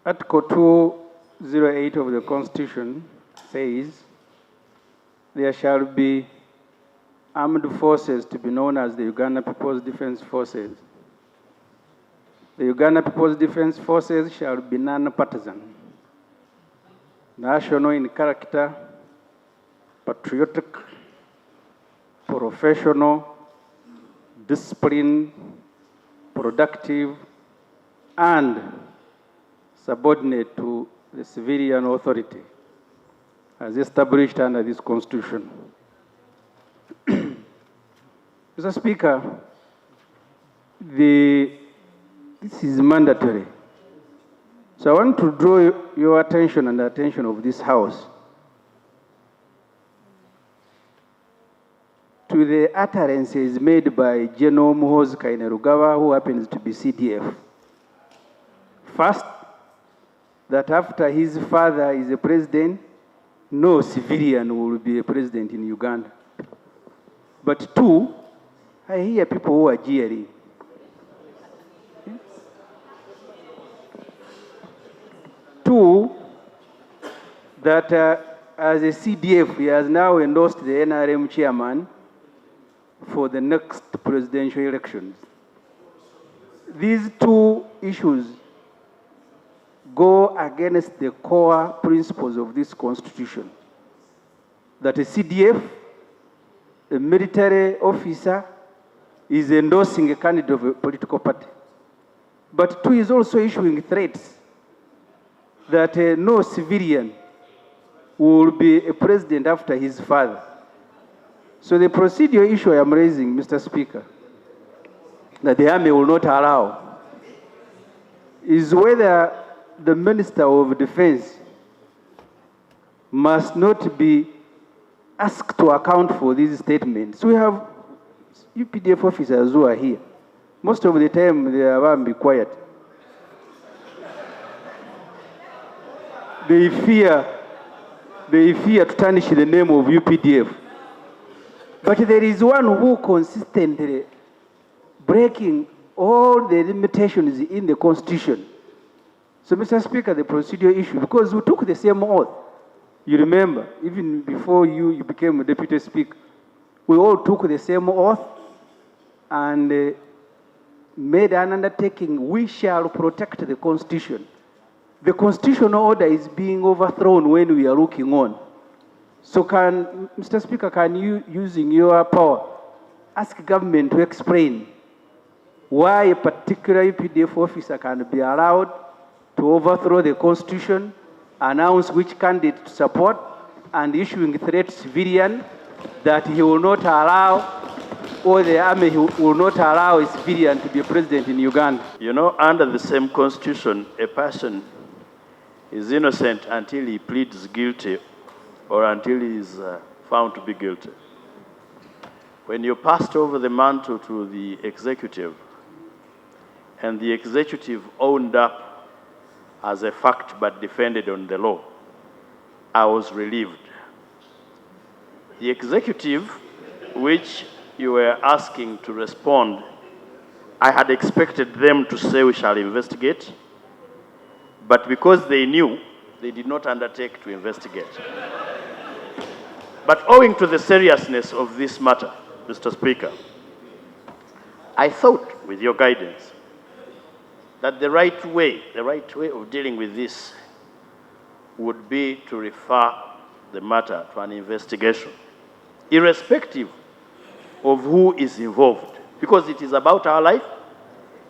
Article 208 of the Constitution says there shall be armed forces to be known as the Uganda People's Defense Forces. The Uganda People's Defense Forces shall be non-partisan, national in character, patriotic, professional, disciplined, productive, and subordinate to the civilian authority as established under this Constitution. Mr. Speaker, this is mandatory. So I want to draw your attention and the attention of this House to the utterances made by General Muhoozi Agobwe, who happens to be CDF. First, that after his father is a president, no civilian will be a president in Uganda. But two, I hear people who are jeering. Two, that as a CDF, he has now endorsed the NRM chairman for the next presidential elections. These two issues go against the core principles of this Constitution, that a CDF, a military officer, is endorsing a candidate of a political party. But two is also issuing threats that no civilian will be a president after his father. So the procedural issue I am raising, Mr. Speaker, that the Army will not allow, is whether the Minister of Defense must not be asked to account for these statements. We have UPDF officers who are here. Most of the time they are be quiet. They fear to tarnish the name of UPDF. But there is one who consistently breaking all the limitations in the Constitution. So, Mr. Speaker, the procedural issue, because we took the same oath. You remember, even before you became a Deputy Speaker, we all took the same oath and made an undertaking. We shall protect the Constitution. The constitutional order is being overthrown when we are looking on. So Mr. Speaker, can you, using your power, ask government to explain why a particular UPDF officer can be allowed to overthrow the Constitution, announce which candidate to support, and issuing threats to civilian that he will not allow, or the Army will not allow a civilian to be a president in Uganda? You know, under the same Constitution, a person is innocent until he pleads guilty or until he is found to be guilty. When you passed over the mantle to the executive, and the executive owned up as a fact but defended on the law, I was relieved. The executive, which you were asking to respond, I had expected them to say we shall investigate, but because they knew, they did not undertake to investigate. But owing to the seriousness of this matter, Mr. Speaker, I thought, with your guidance, that the right way of dealing with this would be to refer the matter to an investigation, irrespective of who is involved, because it is about our life,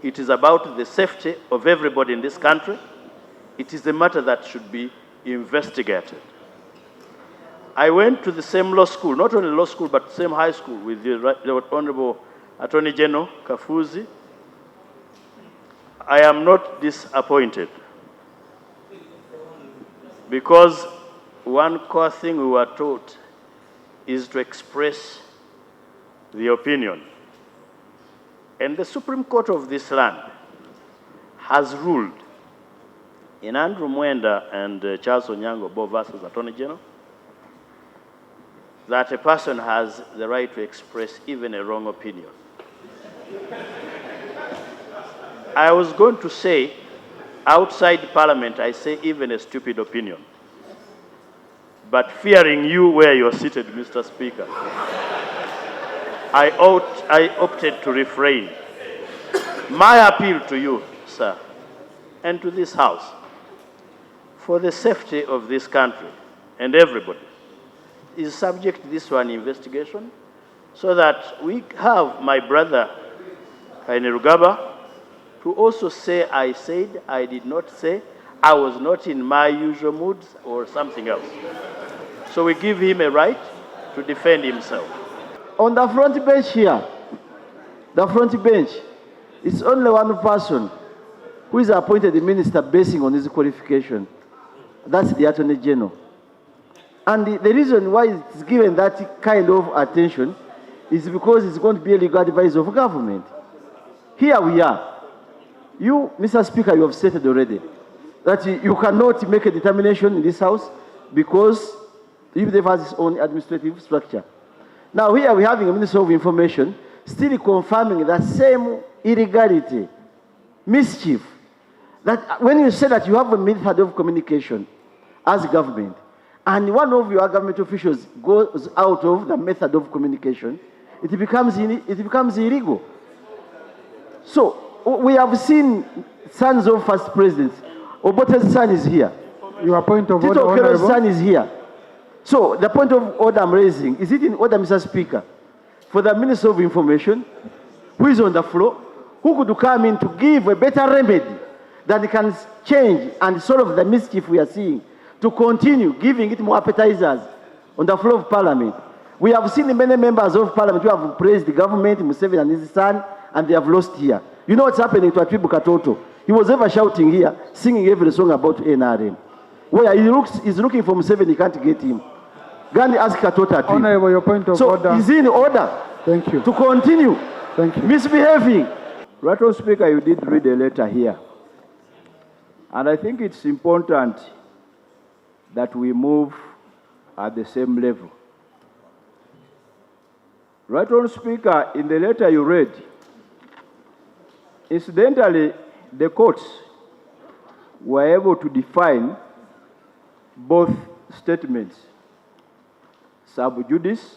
it is about the safety of everybody in this country. It is a matter that should be investigated. I went to the same law school, not only law school, but same high school with the Honorable Attorney General Kafuzi. I am not disappointed, because one core thing we were taught is to express the opinion. And the Supreme Court of this land has ruled in Andrew Mwenda and Charles Onyango Bo versus Attorney General that a person has the right to express even a wrong opinion. I was going to say outside Parliament, I say even a stupid opinion. But fearing you where you're seated, Mr. Speaker, I opted to refrain. My appeal to you, sir, and to this House, for the safety of this country and everybody, is subject to this one investigation so that we have my brother, Kainerugaba, to also say I said, I did not say, I was not in my usual mood or something else. So we give him a right to defend himself. On the front bench here, the front bench, it's only one person who is appointed the minister basing on his qualification. That's the Attorney General. And the reason why it's given that kind of attention is because it's going to be a legal advisor of government. Here we are. You, Mr. Speaker, you have stated already that you cannot make a determination in this House because UPDF has its own administrative structure. Now here we're having a Minister of Information still confirming that same illegality, mischief, that when you say that you have a method of communication as government, and one of your government officials goes out of the method of communication, it becomes illegal. So we have seen sons of first presidents. Obote's son is here. Your point of order, Tito Okello's Honorable. son is here. So the point of order I'm raising, is it in order, Mr. Speaker, for the Minister of Information, who is on the floor, who could come in to give a better remedy that can change and solve the mischief we are seeing, to continue giving it more appetizers on the floor of Parliament. We have seen many members of Parliament who have praised the government, Museveni and his son, and they have lost here. You know what's happening to Atibu Katoto? He was ever shouting here, singing every song about NRM. Where he's looking for Museveni, he can't get him. Gandhi asked Katoto Atibu. Honorable, your point of order. So is he in order Thank you. to continue Thank you. misbehaving? Right, Honourable Speaker, you did read a letter here. And I think it's important that we move at the same level. Right, Honourable Speaker, in the letter you read, incidentally, the courts were able to define both statements, sub judice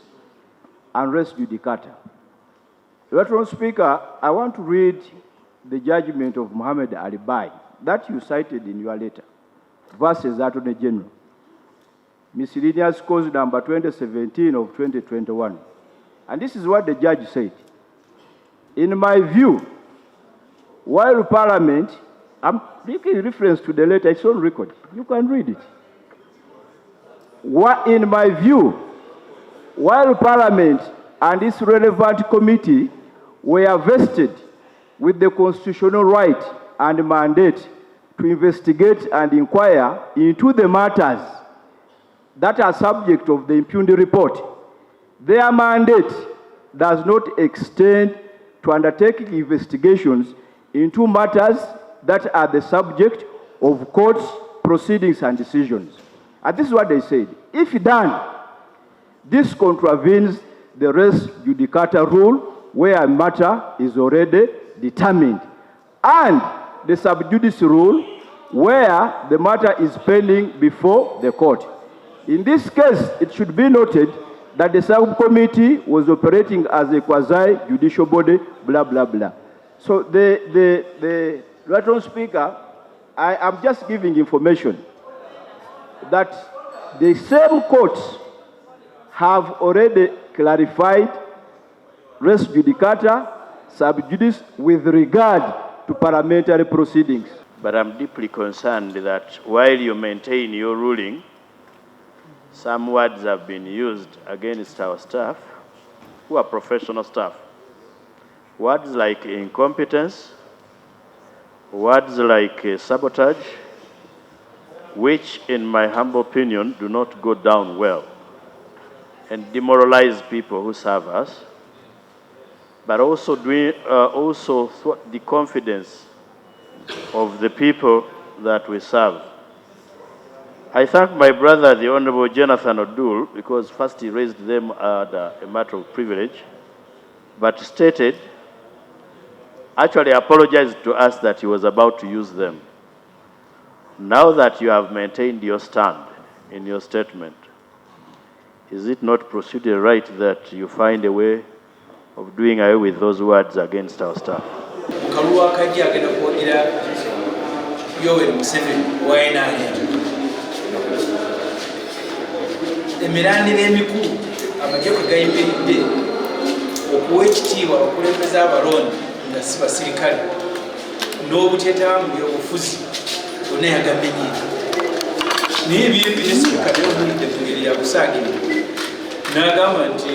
and res judicata. Right, Honourable Speaker, I want to read the judgment of Muhammad Ali Bai that you cited in your letter versus Attorney General, miscellaneous cause number 2017 of 2021. And this is what the judge said. In my view, while Parliament, I'm making reference to the letter, it's on record. You can read it. In my view, while Parliament and its relevant committee were vested with the constitutional right and mandate to investigate and inquire into the matters that are subject of the impunity report, their mandate does not extend to undertaking investigations into matters that are the subject of courts' proceedings and decisions. And this is what they said. If done, this contravenes the res judicata rule where a matter is already determined, and the sub judice rule where the matter is pending before the court. In this case, it should be noted that the subcommittee was operating as a quasi-judicial body, blah, blah, blah. So the Right Honourable Speaker, I am just giving information that the same courts have already clarified res judicata, sub judice with regard to parliamentary proceedings. But I'm deeply concerned that while you maintain your ruling, some words have been used against our staff, who are professional staff. Words like incompetence, words like sabotage, which in my humble opinion do not go down well and demoralize people who serve us, but also the confidence of the people that we serve. I thank my brother, the Honorable Jonathan Odul, because first he raised them as a matter of privilege, but actually apologized to us that he was about to use them. Now that you have maintained your stand in your statement, is it not procedure right that you find a way of doing away with those words against our staff? Kaluwa kaji agenda kuwagira Yoweri Museveni wa NRM. Emirandira emikulu amagye kwe gayimiridde okuwa ekitiibwa abakulembeze abalonde nga si basirikale n'obuteetaba mu byobufuzi bonna yagamenyera. Naye ebyo ne Sipiika by'obuulidde ku ngeri ya busaagirira n'agamba nti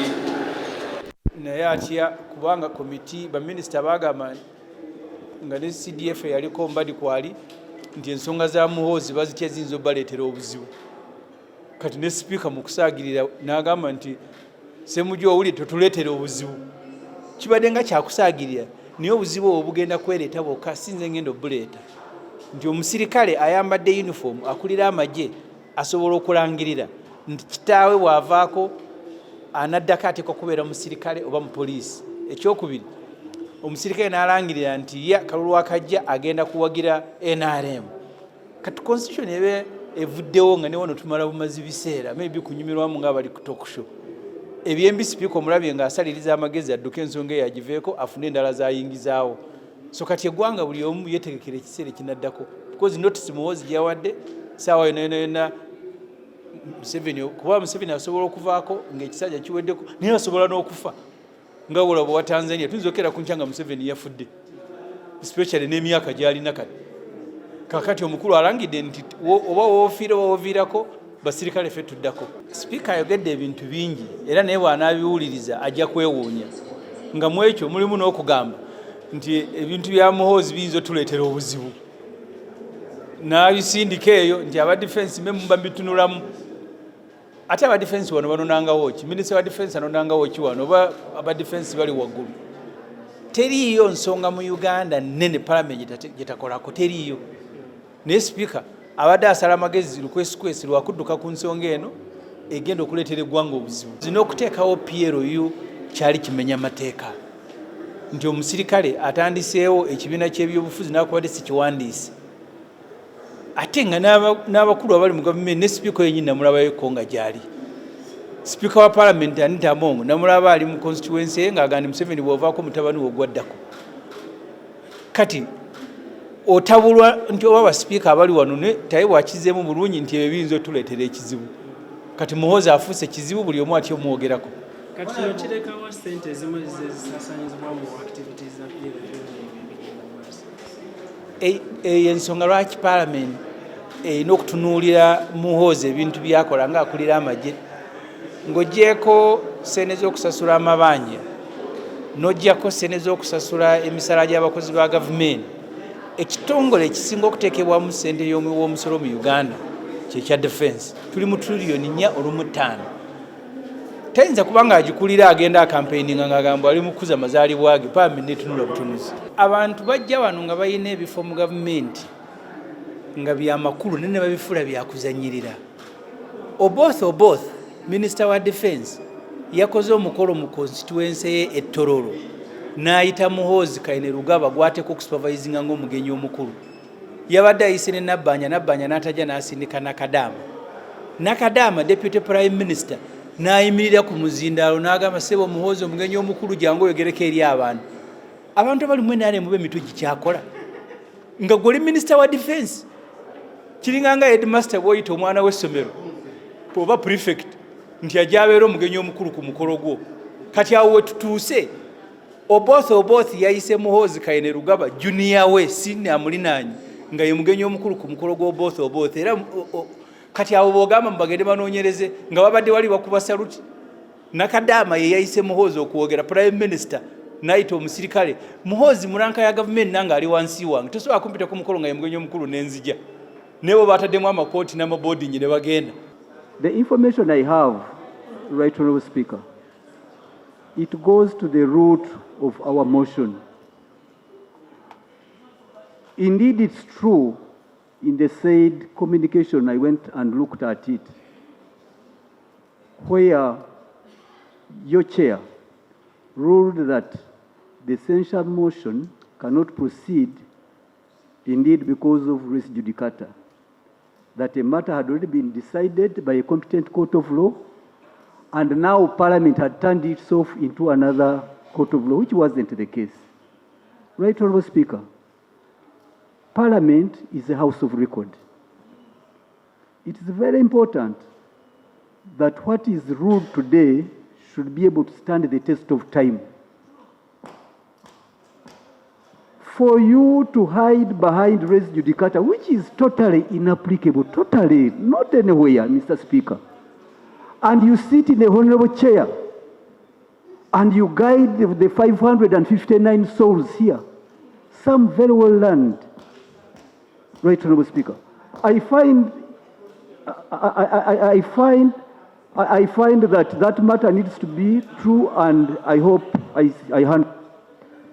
naye atya kubanga komiti baminisita baagamba nga ne CDF yaliko mbadi kwali nti ensonga za Muhoozi bazitya ziyinza obaleetera obuzibu. Kati ne Sipiika mu kusaagirira n'agamba nti Ssemujju owulire totuleetera obuzibu. Kibadde nga kyakusaagirira naye obuzibu obwo bugenda kwereeta bwokka sinze ngenda obuleeta. Nti omusirikale ayambadde uniform akulira amagye asobola okulangirira nti kitaawe bw'avaako anaddako ateekwa kubeera musirikale oba mupoliisi. Ekyokubiri, omusirikale n'alangirira nti ye Kalulu akajja agenda kuwagira NRM. Kati constitution ebe evuddewo nga ne wano tumala bumazi biseera maybe kunyumirwamu ng'abali ku talk show. Ebyembi Sipiika omulabye ng'asaliriza amagezi adduke ensonga yagiveeko afune endala zayingizaawo. So kati eggwanga buli omu yeetegekera ekiseera ekinaddako because notice Muhoozi gyawadde saawa yonna Museveni kuba Museveni asobola okuvaako ng'ekisajja kiweddeko naye asobola n'okufa nga bulabo wa Tanzania tuyinza okera ku nkyanga Museveni yafudde especially n'emyaka gy'alina kati. Kakati omukulu alangidde nti oba woofiira wooviirako basirikale ffe tuddako. Sipiika ayogedde ebintu bingi era naye bw'anaabiwuliriza ajja kwewuunya nga mu ekyo mulimu n'okugamba nti ebintu bya Muhoozi biyinza otuleetera obuzibu. N'abisindika eyo nti aba defense mwe muba bitunulamu. Ate aba defense wano banonangawo ki? Minisita wa defense anonangawo ki wano oba aba defense bali waggulu? Teriiyo nsonga mu Uganda nnene Parliament gyetakolako teriiyo. Naye Sipiika abadde asala amagezi lukwesikwesi lwakudduka ku nsonga eno egenda okuleetera eggwanga obuzibu. Zina okuteekawo PLU kyali kimenya mateeka. Nti omusirikale atandiseewo ekibiina ky'ebyobufuzi n'akubadde si kiwandiise. Ate nga n'abakulu abali mu gavumenti ne Sipiika yennyini namulabayeko nga gyali. Sipiika wa Parliament Anita Among namulaba ali mu constituency ye ng'agamba Museveni bw'ovaako mutabani we ogwaddako. Kati otabulwa nti oba basipiika abali wano ne taye bwakizeemu bulungi nti ebyo biyinza otuleetera ekizibu. Kati Muhoozi afuuse ekizibu buli omu atyo omwogerako. Kati kino kirekawo ssente ezimu ezisaasaanyizibwa mu activities za ensonga lwaki Parliament erina okutunuulira Muhoozi ebintu byakola ng'akulira amagye ng'oggyeko ssente z'okusasula amabanja n'oggyako ssente z'okusasula emisaala gy'abakozi ba gavumenti. Ekitongole ekisinga okuteekebwamu ssente y'omusolo mu Uganda kyekya defense tuli mu trillioni 4.5. Tayinza kuba ng'agikulira agenda akampeyinga ng'agamba ali mu kukuza mazaalibwa ge Parliament n'etunula butunuzi. Abantu bajja wano nga balina ebifo mu gavumenti nga byamakulu ne babifuula byakuzanyirira. Oboth Minister wa Defense yakoze omukolo mu constituency ye Ettororo n'ayita Muhoozi Kainerugaba gw'ateeka okusupervisinga ng'omugenyi omukulu. Yabadde ayise ne Nabbanja n'atajja n'asindika Nakadaama Deputy Prime Minister n'ayimirira ku muzindaalo n'agamba ssebo Muhoozi omugenyi omukulu jangu oyogereko eri abantu. Abantu abali mu NRM mube emitwe gikyakola nga gwe oli Minister wa Defense kiringa nga headmaster bw'oyita omwana w'essomero oba prefect nti ajja abeera omugenyi omukulu ku mukolo gwo. Kati awo wetutuuse Oboth yayise Muhoozi Kainerugaba junior we senior amulinaanyi nga ye mugenyi omukulu ku mukolo gwo Oboth era kati awo bw'ogamba mbagende banoonyereze nga babadde wali bakuba saluti. Nakadaama ye yayise Muhoozi okuwogera Prime Minister n'ayita omusirikale. Muhoozi mu ranka ya gavumenti nange ali wansi wange tosobola kumpita ku mukolo nga ye mugenyi omukulu n'enzija nebo bataddemu amakooti n'amaboarding ne bagenda. The information I have, Right Honourable Speaker, it goes to the root of our motion. Indeed, it's true in the said communication, I went and looked at it, where your chair ruled that the censure motion cannot proceed, indeed because of res judicata. that a matter had already been decided by a competent court of law, and now Parliament had turned itself into another court of law, which wasn't the case. Right, Honourable Speaker? Parliament is a house of record. It is very important that what is ruled today should be able to stand the test of time. For you to hide behind res judicata, which is totally inapplicable, totally, not anywhere, Mr. Speaker, and you sit in a honorable chair, and you guide the 559 souls here, some very well learned. Right, Honorable Speaker. I find that matter needs to be true, and I hope I hand